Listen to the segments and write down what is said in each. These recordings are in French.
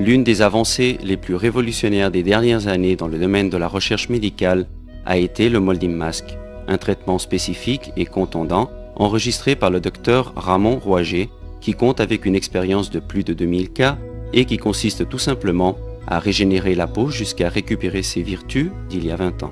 L'une des avancées les plus révolutionnaires des dernières années dans le domaine de la recherche médicale a été le Molding Mask, un traitement spécifique et contondant enregistré par le docteur Ramon Roager, qui compte avec une expérience de plus de 2000 cas et qui consiste tout simplement à régénérer la peau jusqu'à récupérer ses vertus d'il y a 20 ans.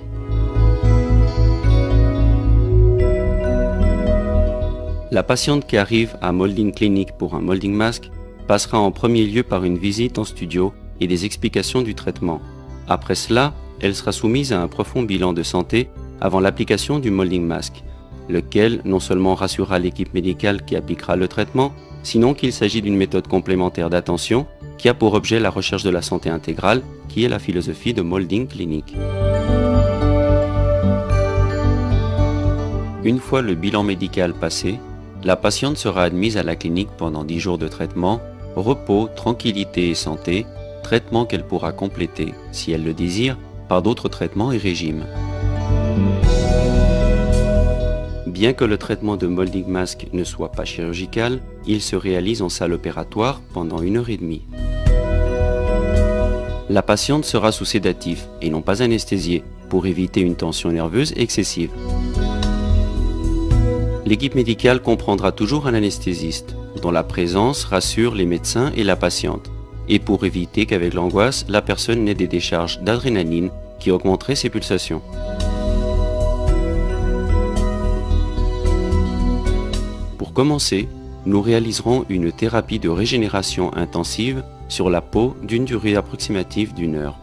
La patiente qui arrive à Molding Clinic pour un Molding Mask passera en premier lieu par une visite en studio et des explications du traitement. Après cela, elle sera soumise à un profond bilan de santé avant l'application du Molding Mask, lequel non seulement rassurera l'équipe médicale qui appliquera le traitement, sinon qu'il s'agit d'une méthode complémentaire d'attention qui a pour objet la recherche de la santé intégrale, qui est la philosophie de Molding Clinic. Une fois le bilan médical passé, la patiente sera admise à la clinique pendant 10 jours de traitement, repos, tranquillité et santé, traitement qu'elle pourra compléter, si elle le désire, par d'autres traitements et régimes. Bien que le traitement de Molding Mask ne soit pas chirurgical, il se réalise en salle opératoire pendant 1h30. La patiente sera sous sédatif et non pas anesthésiée pour éviter une tension nerveuse excessive. L'équipe médicale comprendra toujours un anesthésiste, dont la présence rassure les médecins et la patiente, et pour éviter qu'avec l'angoisse, la personne n'ait des décharges d'adrénaline qui augmenteraient ses pulsations. Pour commencer, nous réaliserons une thérapie de régénération intensive sur la peau d'une durée approximative d'1 heure,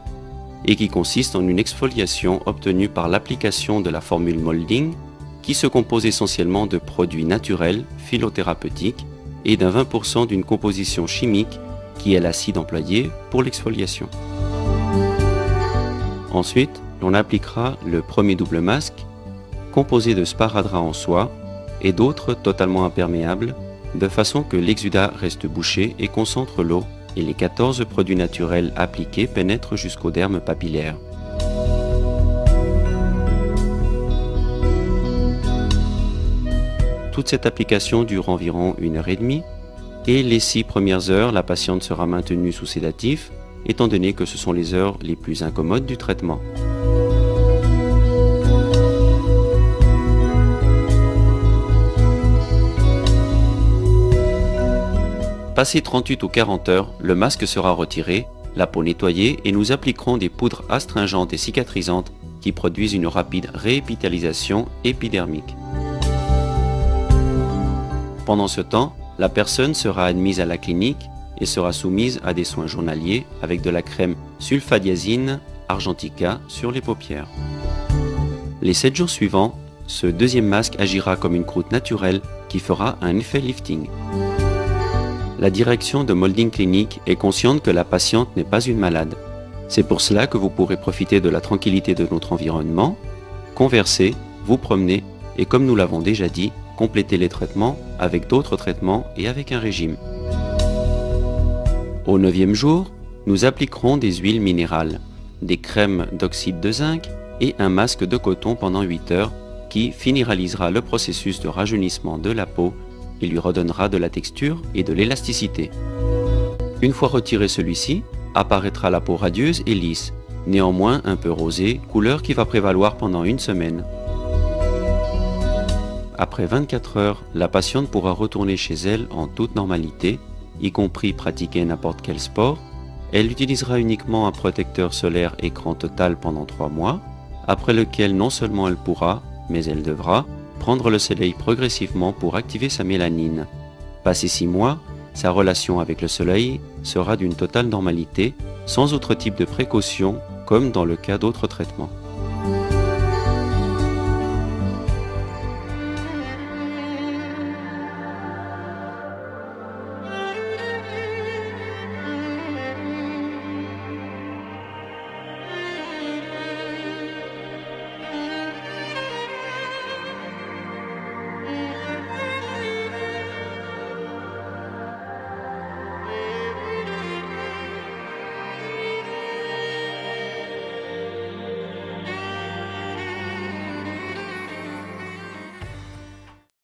et qui consiste en une exfoliation obtenue par l'application de la formule Molding, qui se compose essentiellement de produits naturels, phytothérapeutiques, et d'un 20% d'une composition chimique qui est l'acide employé pour l'exfoliation. Ensuite, on appliquera le premier double masque, composé de sparadrap en soie et d'autres totalement imperméables, de façon que l'exudat reste bouché et concentre l'eau et les 14 produits naturels appliqués pénètrent jusqu'au derme papillaire. Toute cette application dure environ 1h30 et les 6 premières heures, la patiente sera maintenue sous sédatif, étant donné que ce sont les heures les plus incommodes du traitement. Passé 38 ou 40 heures, le masque sera retiré, la peau nettoyée et nous appliquerons des poudres astringentes et cicatrisantes qui produisent une rapide réépithalisation épidermique. Pendant ce temps, la personne sera admise à la clinique et sera soumise à des soins journaliers avec de la crème sulfadiazine argentica sur les paupières. Les 7 jours suivants, ce deuxième masque agira comme une croûte naturelle qui fera un effet lifting. La direction de Molding Clinic est consciente que la patiente n'est pas une malade. C'est pour cela que vous pourrez profiter de la tranquillité de notre environnement, converser, vous promener et, comme nous l'avons déjà dit, compléter les traitements avec d'autres traitements et avec un régime. Au 9e jour, nous appliquerons des huiles minérales, des crèmes d'oxyde de zinc et un masque de coton pendant 8 heures qui finalisera le processus de rajeunissement de la peau et lui redonnera de la texture et de l'élasticité. Une fois retiré celui-ci, apparaîtra la peau radieuse et lisse, néanmoins un peu rosée, couleur qui va prévaloir pendant 1 semaine. Après 24 heures, la patiente pourra retourner chez elle en toute normalité, y compris pratiquer n'importe quel sport. Elle utilisera uniquement un protecteur solaire écran total pendant 3 mois, après lequel non seulement elle pourra, mais elle devra, prendre le soleil progressivement pour activer sa mélanine. Passé 6 mois, sa relation avec le soleil sera d'une totale normalité, sans autre type de précaution, comme dans le cas d'autres traitements.